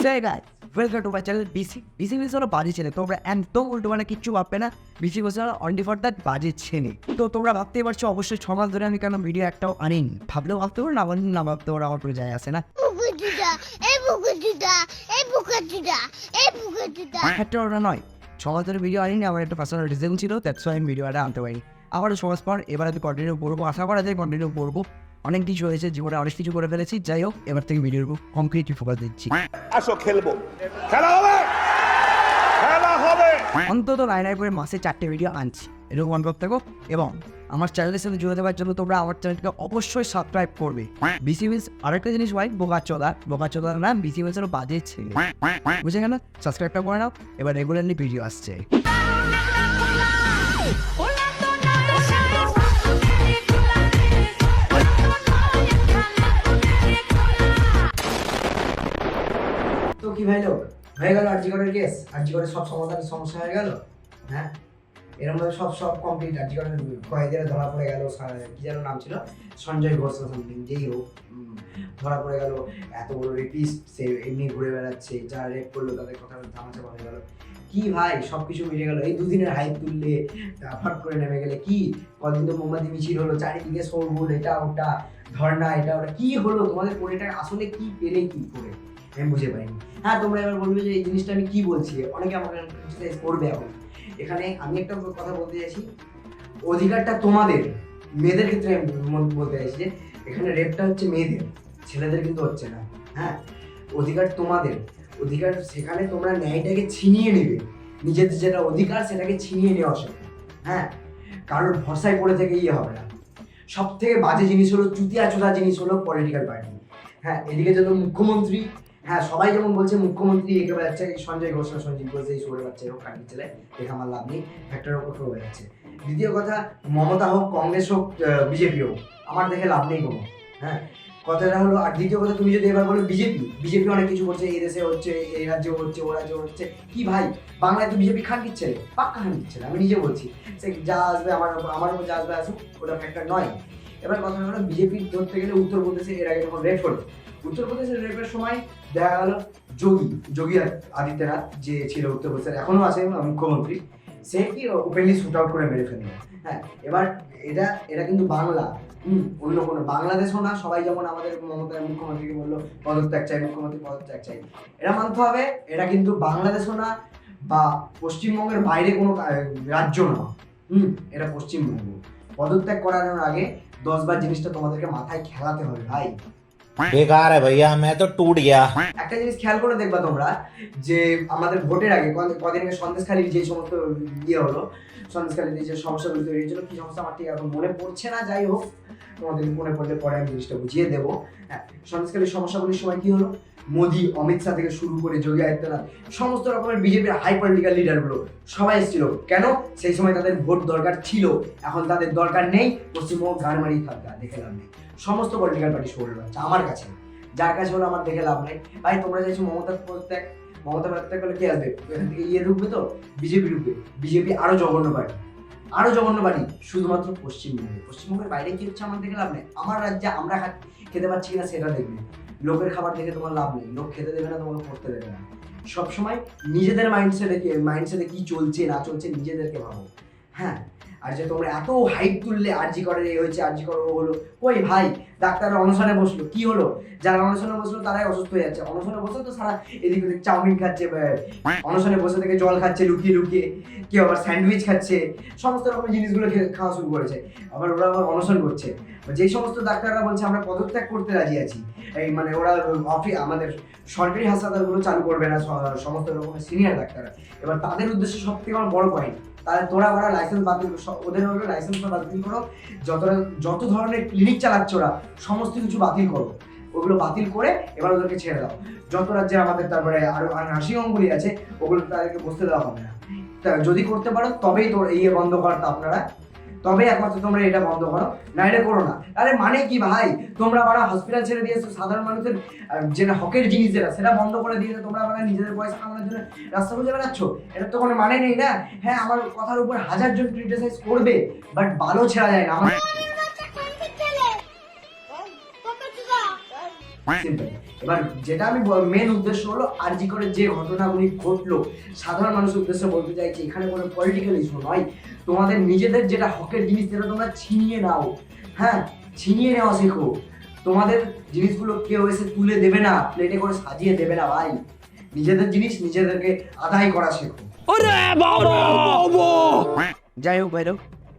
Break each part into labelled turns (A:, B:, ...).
A: Say guys welcome to my channel BC হলো বাজে ছেলে। তোমরা একদম উল্টো মানে কিচ্ছু ভাববে না। বিসি হলো অনলি ফর দ্যাট বাজে ছেলে। তো তোমরা ভাবতেই পারছো অবশ্যই 6 মাস ধরে আমি কেন ভিডিও একটাও আনিনি। ভাবলেও ভাবতে পারো না ভাবতে পারো, আমার পুরো যায় আসে না। একটা ওটা নয়, 6 মাস ধরে ভিডিও আনিনি। আমার একটা পার্সোনাল রিজন ছিল, দ্যাটস ওয়াই আমি ভিডিওটা আনতে পারিনি। আবারও 6 মাস পর এবার আমি কন্টিনিউ করবো, আশা করা যায় কন্টিনিউ করবো। অনেক কিছু হয়েছে জীবনে, অনেক কিছু করে ফেলেছি। যাই হোক, এবার থেকে ভিডিওর উপর কমপ্লিটলি ফোকাস দিচ্ছি।
B: আসো খেলবো, খেলা হবে, খেলা হবে।
A: অন্তত লাইনার করে মাসে 4টে ভিডিও আনছি, এরকম অনুভব থাকো। এবং আমার চ্যানেলের সাথে জুড়ে দেওয়ার জন্য তোমরা আমার চ্যানেলকে অবশ্যই সাবস্ক্রাইব করবে। বিসি উইলস আরেকটা জিনিস ভাই, বোকাচোদা না, বিসি উইলস আরও বাজে ছেলে, বুঝে গেল? সাবস্ক্রাইবটা করে নাও। এবার রেগুলারলি ভিডিও আসছে। তো কি ভাই লোক হয়ে গেল আরজিকরের কেস? আরজিকরের সব সমাধানের সমস্যা হয়ে গেল। হ্যাঁ, এরকম ভাবে সব কমপ্লিট। আরজিকরের কয়েদিরা ধরা পড়ে গেল, কি যেন নাম ছিল, সঞ্জয় ঘোষ সামথিং, যেই হোক, ধরা পড়ে গেল। এত বড় রেপিস্ট, সে এমনি ঘুরে বেড়াচ্ছে, যারা রেপ করলো তাদের কথা ধামাচাপা হয়ে গেল। কি ভাই, সব কিছু মিটে গেল এই দুদিনের হাইপ তুললে, ফট করে নেমে গেলে। কি কদিন তো মোমবাতি মিছিল হলো, চারিদিকে শোরগোল, এটা ওটা, ধর্ণা, এটা ওটা। কি হলো তোমাদের কোনটা? আসলে কি পেলে কি করে আমি বুঝে পাইনি। হ্যাঁ, তোমরা এবার বলবে যে এই জিনিসটা আমি কি বলছি, অনেকে আমাকে ক্রিটিসাইজ করবে। এখন এখানে আমি একটা কথা বলতে চাইছি, অধিকারটা তোমাদের, মেয়েদের ক্ষেত্রে আমি বলতে চাইছি যে এখানে রেপটা হচ্ছে মেয়েদের, ছেলেদের কিন্তু হচ্ছে না। হ্যাঁ, অধিকার তোমাদের, অধিকার সেখানে তোমরা ন্যায়টাকে ছিনিয়ে নেবে, নিজেদের যেটা অধিকার সেটাকে ছিনিয়ে নেওয়া শেখো। হ্যাঁ, কারোর ভরসায় পড়ে থেকে ইয়ে হবে না। সব থেকে বাজে জিনিস হলো, চুতিয়া চোদা জিনিস হলো পলিটিক্যাল পার্টি। হ্যাঁ, এদিকে যেমন মুখ্যমন্ত্রী, হ্যাঁ সবাই যেমন বলছে মুখ্যমন্ত্রী একে যাচ্ছে, সঞ্জয় ঘোষ এই সরে যাচ্ছে, এরকম কাটি ছেলে, দেখে আমার লাভ নেই, ফ্যাক্টরের উপর হয়ে যাচ্ছে। দ্বিতীয় কথা, মমতা হোক, কংগ্রেস হোক, বিজেপি হোক, আমার দেখে লাভ নেই কোনো। হ্যাঁ, কথাটা হলো। আর দ্বিতীয় কথা, তুমি যদি এবার বলো বিজেপি অনেক কিছু করছে, এই দেশে হচ্ছে, এই রাজ্যে হচ্ছে, ও রাজ্যে হচ্ছে। কি ভাই, বাংলায় তো বিজেপি খান দিচ্ছে, পাক্কা খান দিচ্ছে, আমি নিজে বলছি। সে যা আসবে আমার উপর যা আসবে আসুক, ওটা ফ্যাক্টর নয়। এবার কথা হলো, বিজেপি ধরতে গেলে উত্তরপ্রদেশে এর আগে যখন রেপ হলো, উত্তরপ্রদেশের রেপের সময় দেখা গেল যোগী আদিত্যনাথ যে ছিল উত্তরপ্রদেশের, এখনো আছে মুখ্যমন্ত্রী, সে কি ওপেনলি শুট আউট করে মেরে ফেললো। হ্যাঁ, এবার এটা কিন্তু বাংলা, অন্য কোনো বাংলাদেশও না। সবাই যেমন আমাদের মমতা মুখ্যমন্ত্রীকে বললো পদত্যাগ চাই, মুখ্যমন্ত্রী পদত্যাগ চাই, এটা মানতে হবে। এটা কিন্তু বাংলাদেশও না, বা পশ্চিমবঙ্গের বাইরে কোনো রাজ্য না। এটা পশ্চিমবঙ্গ। পদত্যাগ করানোর আগে 10 বার জিনিসটা তোমাদেরকে মাথায় খেলাতে হবে ভাই।
C: বেকার ভাইয়া, मैं तो टूट गया।
A: একটা জিনিস খেয়াল করে দেখবা তোমরা, যে আমাদের ভোটের আগে কদিন আগে সন্দেশখালীর যে সমস্ত ইয়ে হলো, সন্দেশখালীর যে সমস্যাগুলো তৈরি হয়েছিল, কি সমস্যা আমার ঠিক এখন মনে পড়ছে না, যাই হোক তোমাদের মনে পড়লে পরে আমি জিনিসটা বুঝিয়ে দেবো। হ্যাঁ, সন্দেশখালীর সমস্যাগুলির সময় কি হলো, মোদি, অমিত শাহ থেকে শুরু করে যোগী আদিত্যনাথ, সমস্ত রকমের বিজেপির হাই পলিটিক্যাল লিডারগুলো সবাই এসেছিল। কেন? সেই সময় তাদের ভোট দরকার ছিল, এখন তাদের দরকার নেই। পশ্চিমবঙ্গ গান মারিয়ে থাকবে, দেখে লাভ নেই। সমস্ত পলিটিক্যাল পার্টি শোরে বাচ্চা আমার কাছে, যার কাছে হলো আমার দেখে লাভ নেই ভাই। তোমরা চাইছো মমতা পদত্যাগ করলে কে আসবে? এখান থেকে ইয়ে ঢুকবে, তো বিজেপি ঢুকবে। বিজেপি আরো জঘন্য পার্টি, শুধুমাত্র পশ্চিমবঙ্গের বাইরে কি হচ্ছে আমার দেখে লাভ নেই। আমার রাজ্যে আমরা খেতে পাচ্ছি কিনা সেটা দেখবে। লোকের খাবার দেখে তোমার লাভ নেই, লোক খেতে দেবে না, তোমাকে করতে দেবে না। সবসময় নিজেদের মাইন্ডসেটে কি চলছে না চলছে নিজেদেরকে ভাবো। হ্যাঁ, আর যে তোমরা এত হাইপ তুললে আরজি করে এই হয়েছে, আরজি করে ও হলো, ওই ভাই ডাক্তাররা অনশনে বসলো, কি হলো? যারা অনশনে বসলো তারাই অসুস্থ হয়ে যাচ্ছে। অনশনে বসে তো সারা এদিক ওদিক চাউমিন খাচ্ছে, অনশনে বসে থেকে জল খাচ্ছে লুকিয়ে, কেউ আবার স্যান্ডউইচ খাচ্ছে, সমস্ত রকমের জিনিসগুলো খাওয়া শুরু করেছে। আবার ওরা আবার অনশন করছে। যে সমস্ত ডাক্তাররা বলছে আমরা পদত্যাগ করতে রাজি আছি, এই মানে ওরা আমাদের সরকারি হাসপাতালগুলো চালু করবে না, সমস্ত রকমের সিনিয়র ডাক্তাররা। এবার তাদের উদ্দেশ্যে সব থেকে আমার বড় পয়েন্ট, তাহলে তোরা লাইসেন্স বাতিল, ওদের হলো লাইসেন্সটা বাতিল করো। যত ধরনের ক্লিনিক চালাচ্ছে ওরা সমস্ত কিছু বাতিল করো, ওগুলো বাতিল করে এবার ওদেরকে ছেড়ে দাও। যত রাজ্যে আমাদের তারপরে আরো নার্সিং হোমগুলি আছে, ওগুলো তাদেরকে বসতে দেওয়া হবে না। যদি করতে পারো তবেই তোর এই বন্ধ করাটা আপনারা, তবে একমাত্র তোমরা এটা বন্ধ করো, নাইলে করো না। আরে মানে কি ভাই, তোমরা হসপিটাল ছেড়ে দিয়েছো, সাধারণ মানুষের যেটা হকের জিনিস যেটা সেটা বন্ধ করে দিয়েছো, তোমরা নিজেদের পয়সা কামানোর জন্য রাস্তা খুঁজে বেড়াচ্ছ। এটা তো কোনো মানে নেই না। হ্যাঁ, আমার কথার উপর 1000 জন ক্রিটিসাইজ করবে, বাট ভালো ছেড়া যায় না। সিম্পল। এবার যেটা আমি মেন উদ্দেশ্য হলো আরজি করে যে ঘটনাগুলি ঘটলো, সাধারণ মানুষের উদ্দেশ্যে বলতে চাইছি এখানে কোনো পলিটিক্যাল ইস্যু নয়। তোমাদের নিজেদের যেটা হকের জিনিস সেটা তোমরা ছিনিয়ে নাও, হ্যাঁ ছিনিয়ে নেওয়া শেখো। তোমাদের জিনিসগুলো কেউ এসে তুলে দেবে না, প্লেটে করে সাজিয়ে দেবে না ভাই। নিজেদের জিনিস নিজেদেরকে আদায় করা শেখো।
D: যাই হোক ভাইরাও,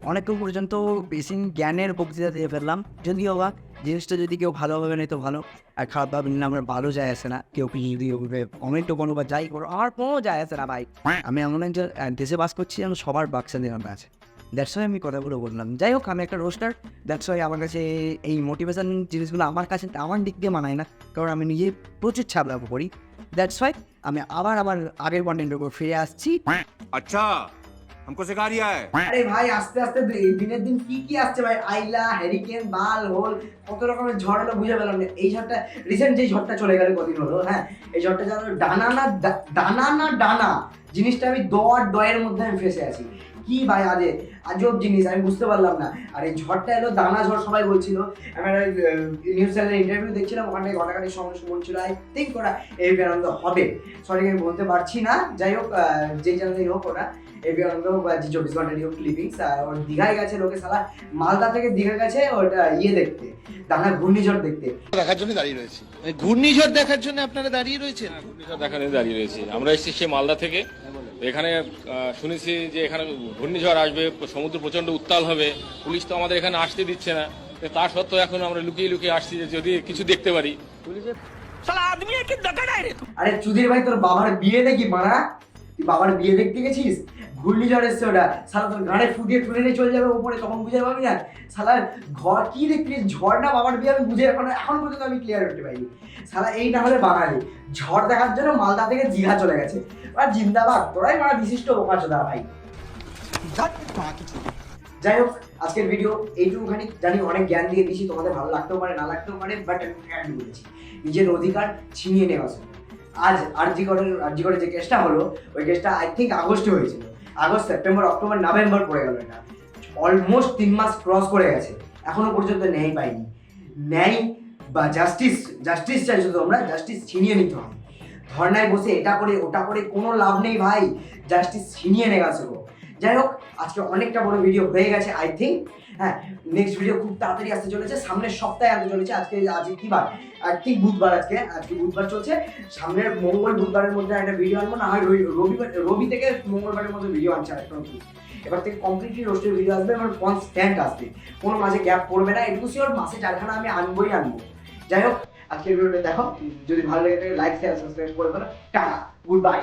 D: অনেকক্ষণ পর্যন্ত বেসিক জ্ঞানের বক্তৃতা দিয়ে ফেললাম। যদিও বা জিনিসটা যদি কেউ ভালোভাবে নেয় তো ভালো, আর খারাপভাবে নিলে আমার ভালো যায় আসে না। কেউ কি যদি কমেন্টও কোনো বা যাই করো, আমার কোনো যায় আসে না ভাই। আমি এমন একজন দেশে বাস করছি যেন সবার বাক্সা দেওয়ার আছে। দ্যাটস ওয়াই আমি কথাগুলো বললাম। যাই হোক, আমি একটা রোস্টার, দ্যাটস ওয়াই আমার কাছে এই মোটিভেশন জিনিসগুলো আমার কাছে আমার দিক দিয়ে মানায় না, কারণ আমি নিজে প্রচুর ছাপলাভ করি। দ্যাটস ওয়াই আমি আবার আমার আগের কন্টেন্টের উপর ফিরে আসছি।
B: अच्छा हमको सिखा रिया है।
A: আরে ভাই আস্তে আস্তে দিনের দিন কি কি আসছে ভাই, আইলা, হ্যারিকেন, বাল, হোল, কত রকমের ঝড় এলো বুঝে পেলাম না। এই ঝড়টা রিসেন্ট যেই ঝড়টা চলে গেল কদিন হলো, হ্যাঁ এই ঝড়টা যেন ডানা না ডানা জিনিসটা আমি দয়ের মধ্যে আমি ফেসে আছি। কি ভাই আজব জিনিস, আমি বুঝতে পারলাম না। আর এই ঝড়টা এলো দানা ঝড় সবাই বলছিল। আমি একটা নিউজ চ্যানেলের ইন্টারভিউ দেখছিলাম, ওখানে ঘটাঘাটির সঙ্গে বলছিল আই থিঙ্ক ওরা এই আনন্দ হবে, সরি আমি বলতে পারছি না। যাই হোক যেই চ্যানেলেই হোক ওরা এবি আনন্দ বা জি 24 ঘন্টা নিউ ক্লিপিংস, ওর দীঘায় গেছে লোকে, সালা মালদা থেকে দীঘা গেছে ওটা দেখতে, দানা ঘূর্ণিঝড় দেখতে।
E: দেখার জন্য দাঁড়িয়ে রয়েছে, ঘূর্ণিঝড় দেখার জন্য আপনারা দাঁড়িয়ে রয়েছেন।
F: ঘূর্ণিঝড় দেখানে দাঁড়িয়ে রয়েছি। আমরা এসেছি সে মালদা থেকে। এখানে শুনেছি যে এখানে ঘূর্ণিঝড় আসবে, সমুদ্র প্রচন্ড উত্তাল হবে, পুলিশ তো আমাদের এখানে আসতে দিচ্ছে না। তা সত্ত্বেও এখন আমরা লুকিয়ে লুকিয়ে আসছি যে যদি কিছু দেখতে পারি।
A: আরে চুদির ভাই তোর বাবার বিয়ে দেখি মারা, তুই বাবার বিয়ে দেখতে গেছিস? ঘূর্ণিঝড় এসছে ওটা, সালা তোর গাড়ে ফুটিয়ে টুলে নিয়ে চলে যাবে উপরে, তখন বুঝে পাবি না। সালা ঘর কি দেখছিস, ঝড় না বাবার বিয়ে আমি বুঝে এখন পর্যন্ত আমি ক্লিয়ার করতে পারিনি। সালা এই না হলে বাঙালি, ঝড় দেখার জন্য মালদা থেকে দীঘা চলে গেছে। আর জিন্দাবাদ, তোরাই মারা বিশিষ্ট বোকাচোদা ভাই। যাই হোক আজকের ভিডিও এইটুকুখানি, জানি অনেক জ্ঞান দিয়ে দিয়েছি, তোমাদের ভালো লাগতেও পারে না লাগতেও পারে, বাট আমি বলেছি নিজের অধিকার ছিনিয়ে নেওয়া। আজ আরজি করে যে কেসটা হলো, ওই কেসটা আই থিঙ্ক আগস্টে হয়েছিল। আগস্ট, সেপ্টেম্বর, অক্টোবর, নভেম্বর পড়ে গেল, এটা অলমোস্ট 3 মাস ক্রস করে গেছে, এখনো পর্যন্ত ন্যায় পাইনি। ন্যায় বা জাস্টিস চাইছো তোমরা, জাস্টিস ছিনিয়ে নিতে হবে। ধর্নায় বসে এটা করে ওটা করে কোনো লাভ নেই ভাই, জাস্টিস ছিনিয়ে নিয়ে গেছে। যাই হোক আজকে অনেকটা বড় ভিডিও হয়ে গেছে আই থিঙ্ক। হ্যাঁ নেক্সট ভিডিও খুব তাড়াতাড়ি আসতে চলেছে, সামনের সপ্তাহে আসতে চলেছে। আজকে কি বার? আই থিঙ্ক বুধবার, আজকে বুধবার চলছে। সামনের মঙ্গল বুধবারের মধ্যে একটা ভিডিও আনবো, না হয় রবি থেকে মঙ্গলবারের মধ্যে ভিডিও আনছে একটা নতুন। এবার থেকে কমপ্লিটলি রোস্টের ভিডিও আসবে, আমার কনস্ট্যান্ট আসবে, কোনো মাঝে গ্যাপ পড়বে না। এটুকু শিওর মাসে 4খানা আমি আনবো। যাই হোক আজকের ভিডিওটা দেখো, যদি ভালো লাগে থাকে লাইক শেয়ার সাবস্ক্রাইব করে দেবো। Tata, good bye.